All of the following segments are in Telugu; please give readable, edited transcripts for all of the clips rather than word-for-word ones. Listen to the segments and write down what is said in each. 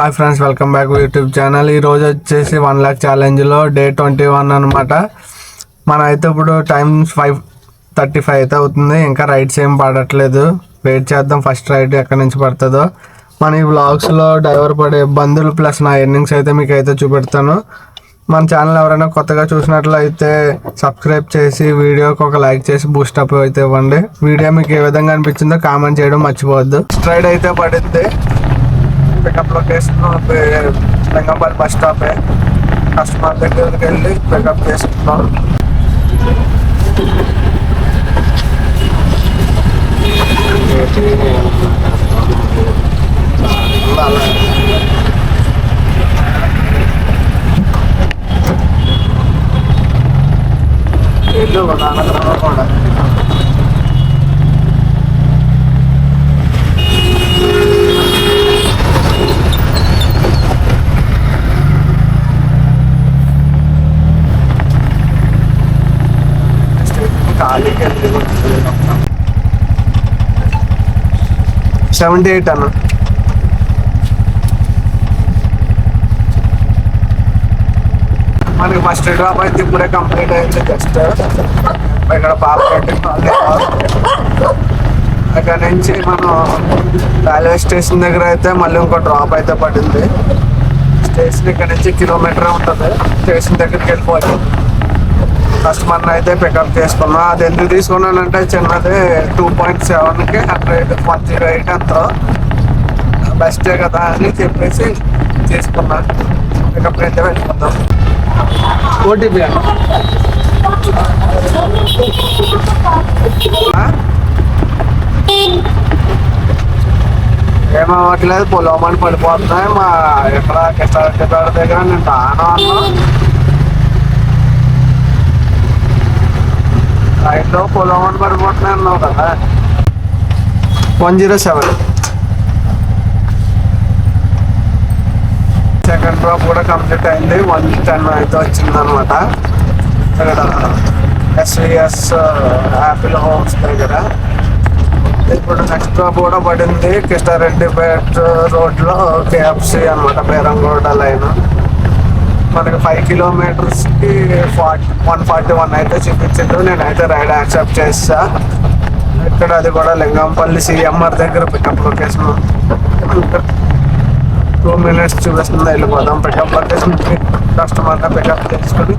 Hi friends, welcome back YouTube channel. ఈరోజు వచ్చేసి 1 lakh ఛాలెంజ్లో డే 21 అనమాట. మన అయితే ఇప్పుడు టైం 5:35 అయితే అవుతుంది. ఇంకా రైడ్స్ ఏం పడట్లేదు. వెయిట్ చేద్దాం ఫస్ట్ రైడ్ ఎక్కడి నుంచి పడుతుందో. మన ఈ వ్లాగ్స్లో డ్రైవర్ పడే ఇబ్బందులు ప్లస్ నా ఎర్నింగ్స్ అయితే మీకు అయితే చూపెడతాను. మన ఛానల్ ఎవరైనా కొత్తగా చూసినట్లయితే సబ్స్క్రైబ్ చేసి వీడియోకి ఒక లైక్ చేసి బూస్టప్ అయితే ఇవ్వండి. వీడియో మీకు ఏ విధంగా అనిపించిందో కామెంట్ చేయడం మర్చిపోవద్దు. ఫస్ట్ రైడ్ అయితే పడింది. పికప్ లొకేషన్ లింగంపల్లి బస్ స్టాపే. కస్టమర్ దగ్గరికి వెళ్ళి పికప్ చేసుకున్నాం. కూడా ఖాళీకి వెళ్ళి 78 అన్న. మనకి ఫస్ట్ డ్రాప్ అయితే ఇప్పుడే కంప్లీట్ అయింది. జస్ట్ ఇక్కడ పాపకట్టి అక్కడ నుంచి మనం రైల్వే స్టేషన్ దగ్గర అయితే మళ్ళీ ఇంకో డ్రాప్ అయితే పడింది. స్టేషన్ ఇక్కడ నుంచి కిలోమీటర్ ఉంటుంది. స్టేషన్ దగ్గరికి వెళ్ళిపోవాలి. కస్టమర్ని అయితే పికప్ చేసుకున్నాం. అది ఎందుకు తీసుకున్నానంటే చిన్నది 2.7కి 108 అంత బెస్టే కదా అని చెప్పేసి తీసుకున్నాను. పికప్ అయితే వెళ్ళిపోతాం. ఓటీపీ ఏమవ్వట్లేదు. పొలమని పడిపోతున్నాయి. మా ఎక్కడ కిష్టాల దగ్గర నేను తాను అన్నా రైట్లో పొలమని పడిపోతున్నాయి అన్నావు కదా. 107 సెకండ్ డ్రాప్ కూడా కంప్లీట్ అయింది. 110 అయితే వచ్చింది అనమాట. ఇక్కడ ఎస్విఎస్ యాపిల్ హోమ్స్ దగ్గర. ఇప్పుడు నెక్స్ట్ డ్రాప్ కూడా పడింది. కిష్టారెడ్డిపేట రోడ్లో KFC అనమాట. బేరంగూడ లైన్. మనకి 5 కిలోమీటర్స్కి 141 అయితే చూపించిండు. నేనైతే రైడ్ యాక్సెప్ట్ చేస్తా. ఇక్కడ అది కూడా లింగంపల్లి CMR దగ్గర పికప్ లొకేషన్. 2 minutes చూపిస్తుంది. వెళ్ళిపోదాం పికప్ లొకేషన్. కస్టమర్గా పికప్ చేసుకొని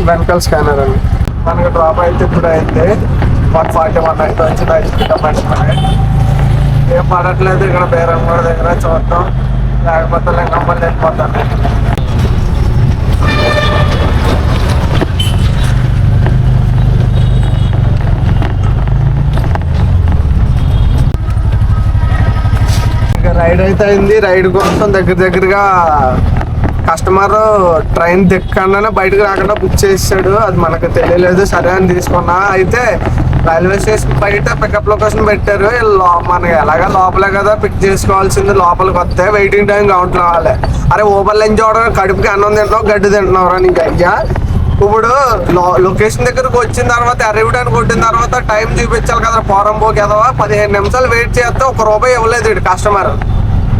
వెనకాల స్కానర్ అని మనకి డ్రాప్ అయితే ఇప్పుడు అయింది. 141 అయితే వచ్చి పట్టుకుని ఏం పడట్లేదు. ఇక్కడ బేరంగూడ దగ్గర చూడటం, లేకపోతే లింగంపల్లి వెళ్ళిపోతాను. ఇక రైడ్ అయితే అయింది. రైడ్ కోసం దగ్గరగా కస్టమర్ ట్రైన్ దిక్కకుండానే బయటకు రాకుండా బుక్ చేసాడు. అది మనకు తెలియలేదు. సరే అని తీసుకున్నా. అయితే రైల్వే స్టేషన్ బయట పికప్ లొకేషన్ పెట్టారు. మనకి ఎలాగా లోపలే కదా పిక్ చేసుకోవాల్సింది. లోపలికి వస్తే వెయిటింగ్ టైం కౌంట్ రావాలి. అరే ఊబర్ లైన్ చూడడం కడుపుకి అన్నం తింటావు, గడ్డి తింటున్నావురా నీకు అయ్యా. ఇప్పుడు లొకేషన్ దగ్గరకు వచ్చిన తర్వాత అరైవ్డ్ అని కొట్టిన తర్వాత టైం చూపించాలి కదా. పోరం పోకి ఎదవా 15 నిమిషాలు వెయిట్ చేస్తే ₹1 ఇవ్వలేదు ఇటు కస్టమర్.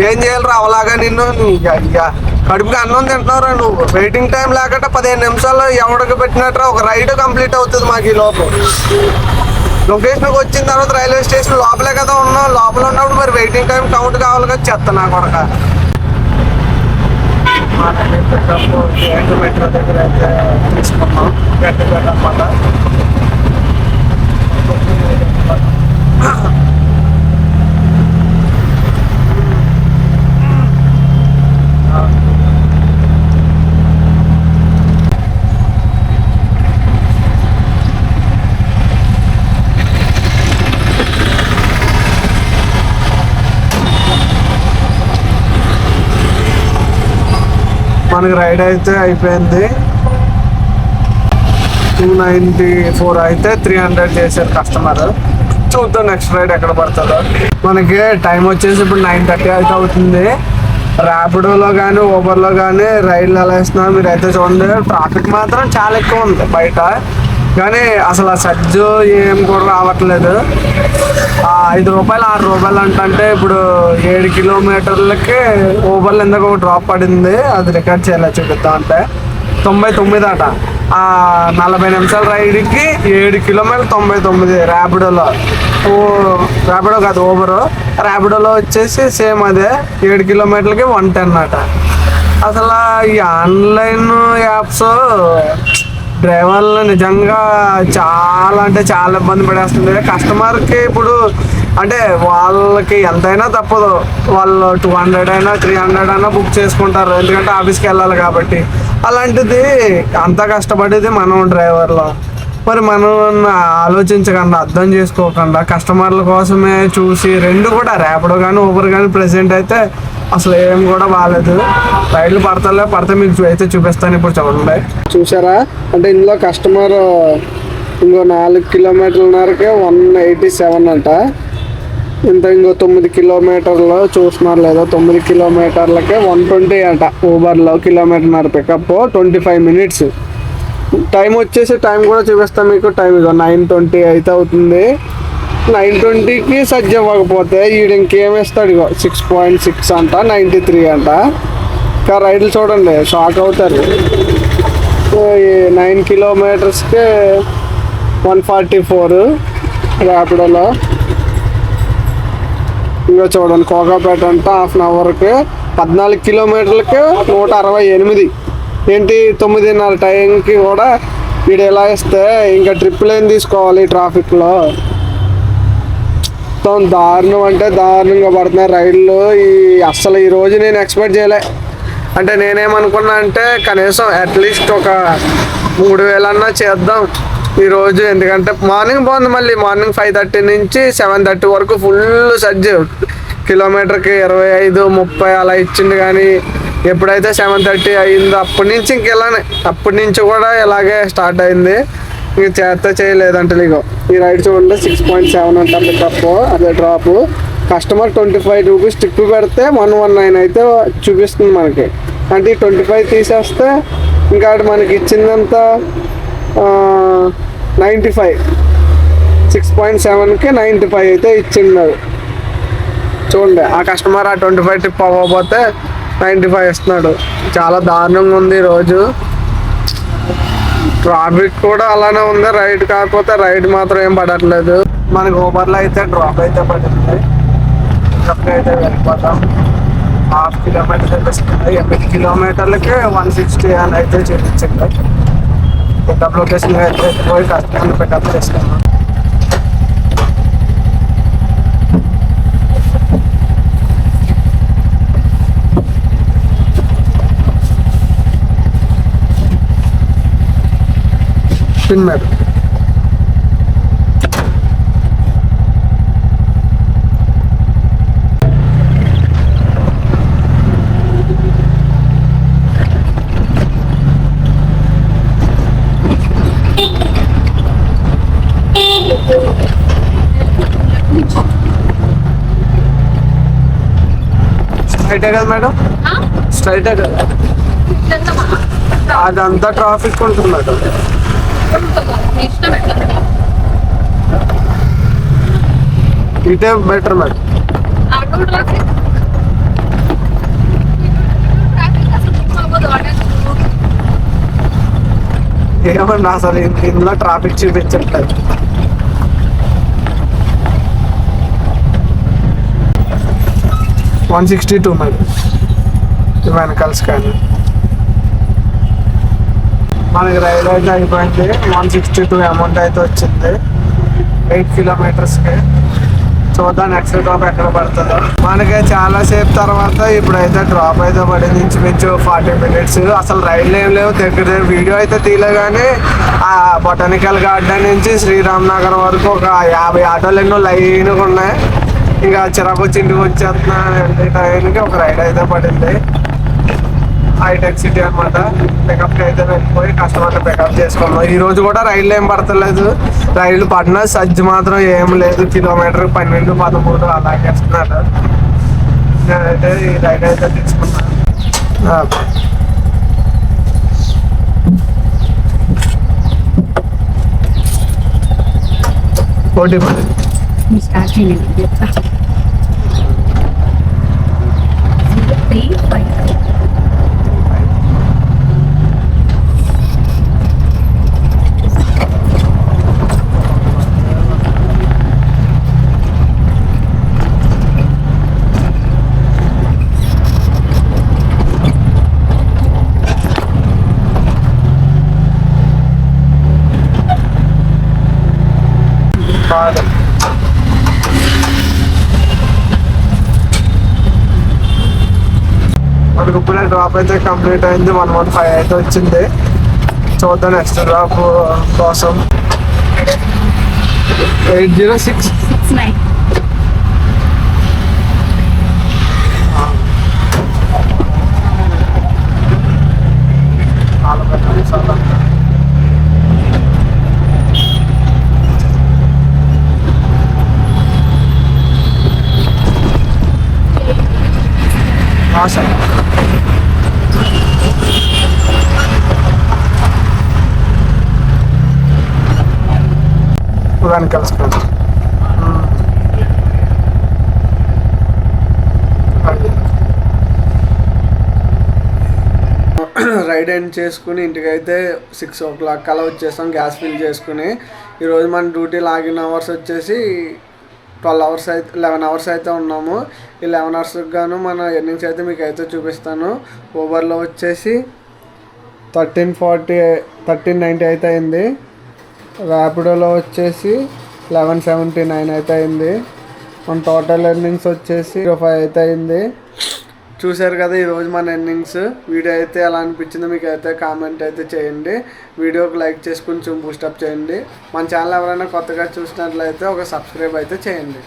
ఏం చేయాలి రా అవలాగా నిన్ను. అయ్యా కడుపుకి అన్నం తింటున్నారా నువ్వు. వెయిటింగ్ టైం లేకుండా 15 నిమిషాలు ఎవరికి పెట్టినట్రా ఒక రైడ్ కంప్లీట్ అవుతుంది మాకు ఈ లోపు. లొకేషన్కి వచ్చిన తర్వాత రైల్వే స్టేషన్ లోపలే కదా ఉన్నాం. లోపల ఉన్నప్పుడు మరి వెయిటింగ్ టైం కౌంట్ కావాలి కదా. చెత్త నా కొడక. మెట్రో దగ్గర అయితే తీసుకున్నాం. గట్టిగా అన్నమాట. మనకి రైడ్ అయితే అయిపోయింది. 294 అయితే 300 చేశారు కస్టమర్. చూద్దాం నెక్స్ట్ రైడ్ ఎక్కడ పడుతుందో. మనకి టైం వచ్చేసి ఇప్పుడు 9:30 అయితే అవుతుంది. ర్యాపిడోలో కానీ ఊబర్లో కానీ రైడ్లు ఎలా ఇస్తున్నారు మీరు అయితే చూడండి. ట్రాఫిక్ మాత్రం చాలా ఎక్కువ ఉంది బయట, కానీ అసలు ఆ సజ్జు ఏం కూడా రావట్లేదు. 5 రూపాయలు 6 రూపాయలు అంటే ఇప్పుడు 7 కిలోమీటర్లకి ఊబర్లో ఇందాక ఒక డ్రాప్ పడింది, అది రికార్డ్ చేయాలి చూపిద్దాం. అంటే 99 అట. 40 నిమిషాల రైడ్కి 7 కిలోమీటర్లు 99 ర్యాపిడోలో. ర్యాపిడో కాదు ఊబర్. ర్యాపిడోలో వచ్చేసి సేమ్ అదే 7 కిలోమీటర్లకి 110 అట. అసలు ఈ ఆన్లైన్ యాప్స్ డ్రైవర్లు నిజంగా చాలా అంటే చాలా ఇబ్బంది పడేస్తుంది. కస్టమర్కి ఇప్పుడు అంటే వాళ్ళకి ఎంతైనా తప్పదు, వాళ్ళు 200 అయినా 300 అయినా బుక్ చేసుకుంటారు, ఎందుకంటే ఆఫీస్కి వెళ్ళాలి కాబట్టి. అలాంటిది అంత కష్టపడేది మనం డ్రైవర్లో. మరి మనం ఆలోచించకుండా అర్థం చేసుకోకుండా కస్టమర్ల కోసమే చూసి రెండు కూడా ర్యాపిడో కానీ ఊబర్ కానీ ప్రెసెంట్ అయితే అసలు ఏం కూడా బాగాలేదు. రైడ్లు పడితే మీకు అయితే చూపిస్తాను. ఇప్పుడు చూడండి, చూసారా? అంటే ఇందులో కస్టమర్ ఇంకో 4 కిలోమీటర్లన్నరకే 187 అంట. ఇంకో 9 కిలోమీటర్లు చూస్తున్నారు లేదా, 9 కిలోమీటర్లకే 120 అంట ఊబర్లో. కిలోమీటర్న్నర పికప్ 25 మినిట్స్. టైం వచ్చేసి టైం కూడా చూపిస్తాం మీకు. టైం ఇదో 9:20 అయితే అవుతుంది. 9:20కి సజ్జ అవ్వకపోతే వీడు ఇంకేమిస్తాడు? ఇగో 6.6 అంట, 93 అంట. ఇంకా రైడ్లు చూడండి షాక్ అవుతారు. 9 కిలోమీటర్స్కి 144 ర్యాపిడోలో. ఇంకా చూడండి కోకాపేట అంట హాఫ్ అన్ అవర్కి 14 కిలోమీటర్లకి 168. ఏంటి 9:30 టైంకి కూడా వీడు ఎలా ఇస్తే ఇంకా ట్రిప్పులు ఏం తీసుకోవాలి ట్రాఫిక్లో. మొత్తం దారుణం అంటే దారుణంగా పడుతున్నాయి రైళ్ళు. అస్సలు ఈరోజు నేను ఎక్స్పెక్ట్ చేయలే. అంటే నేనేమనుకున్నా అంటే కనీసం అట్లీస్ట్ ఒక 3,000 అన్నా చేద్దాం ఈరోజు. ఎందుకంటే మార్నింగ్ బాగుంది, మళ్ళీ మార్నింగ్ 5:30 నుంచి 7:30 వరకు ఫుల్ సజ్జు. కిలోమీటర్కి 25, 30 అలా ఇచ్చింది. కానీ ఎప్పుడైతే 7:30 అయిందో అప్పటి నుంచి ఇంకెలానే, అప్పటి నుంచి కూడా ఇలాగే స్టార్ట్ అయింది. ఇంక చేయలేదంటే ఇగో ఈ రైడ్ చూడండి 6.7 అంట పికప్, అదే డ్రాప్. కస్టమర్ 25 రూపీస్ టిప్ పెడితే 119 అయితే చూపిస్తుంది మనకి. అంటే 25 తీసేస్తే ఇంకా మనకి ఇచ్చిందంతా 95. 6.7కి 95 అయితే ఇచ్చిన్నారు. చూడండి ఆ కస్టమర్ ఆ 25 టిప్ అవ్వకపోతే 95 ఇస్తున్నాడు. చాలా దారుణంగా ఉంది ఈరోజు. ట్రాఫిక్ కూడా అలానే ఉంది. రైడ్ కాకపోతే రైడ్ మాత్రం ఏం పడట్లేదు. మనకి ఊబర్లో అయితే డ్రాప్ అయితే పడింది. అయితే వెళ్ళిపోతాం. 1/2 కిలోమీటర్ చూపిస్తుంది. 8 కిలోమీటర్లకి 160 అని అయితే చూపించింది. పికప్ లొకేషన్ అయితే పోయి కస్టమర్ని పికప్ చేసుకున్నాం. పిన్ మేడం స్ట్రైటే కదా మేడం? స్ట్రైటే కదా? అదంతా ట్రాఫిక్ ఉంటుంది మేడం. ఇటే బెటర్ మేడం. ఏమన్నా అసలు ఇందులో ట్రాఫిక్ చూపించట్లేదు. $162 మేడం వెనకాల స్కాన్. మనకి రైడ్ అయితే అయిపోయింది. 162 అమౌంట్ అయితే వచ్చింది 8 కిలోమీటర్స్కి. చూద్దాం నెక్స్ట్ డ్రాప్ ఎక్కడ పడుతుందో. మనకి చాలా సేపు తర్వాత ఇప్పుడైతే డ్రాప్ అయితే పడింది, ఇంచుమించు 40 మినిట్స్. అసలు రైడ్లు ఏం లేవు, దగ్గర వీడియో అయితే తీయలే. కానీ ఆ బొటానికల్ గార్డెన్ నుంచి శ్రీరామ్ నగర్ వరకు ఒక 50 ఆటోలు ఎన్నో లైన్గా ఉన్నాయి. ఇంకా చిరాకు వచ్చి ఇంటికి వచ్చేస్తున్నా టైంకి ఒక రైడ్ అయితే పడింది. హైటెక్ సిటీ అనమాట. పికప్కి అయితే వెళ్ళిపోయి కస్టమర్ని పికప్ చేసుకున్నాం. ఈ రోజు కూడా రైళ్ళు ఏం పడతలేదు, రైలు పడినా సజ్జి మాత్రం ఏం లేదు. కిలోమీటర్ 12, 13 అలాగే వస్తున్నాడు. నేనైతే ఈ రైడ్ అయితే తీసుకున్నాను. పోటీ పడి స్టార్ట్ చేయండి. చెప్తా 0355. కాదు మనకు ఇప్పుడే డ్రాప్ అయితే కంప్లీట్ అయింది. 115 అయితే వచ్చింది. చూద్దాం నెక్స్ట్ డ్రాప్ కోసం. 806 69. ఆశ దాన్ని కలుసుకుంటాం. రైడ్ ఎండ్ చేసుకుని ఇంటికైతే 6 o'clock అలా వచ్చేసాం. గ్యాస్ ఫిల్ చేసుకుని ఈరోజు మన డ్యూటీ లాగిన్ అవర్స్ వచ్చేసి 12 hours అయితే 11 hours అయితే ఉన్నాము. ఈ 11 hours గాను మన ఎర్నింగ్స్ అయితే మీకు అయితే చూపిస్తాను. ఓవర్లో వచ్చేసి 1390 అయితే అయింది. ర్యాపిడోలో వచ్చేసి 1179 అయితే అయింది. మన టోటల్ ఎర్నింగ్స్ వచ్చేసి 05 అయితే అయింది. చూశారు కదా ఈరోజు మన ఎర్నింగ్స్. వీడియో అయితే ఎలా అనిపించిందో మీకు అయితే కామెంట్ అయితే చేయండి. వీడియోకి లైక్ చేసి కొంచెం బూస్టప్ చేయండి. మన ఛానల్ ఎవరైనా కొత్తగా చూసినట్లయితే ఒక సబ్స్క్రైబ్ అయితే చేయండి.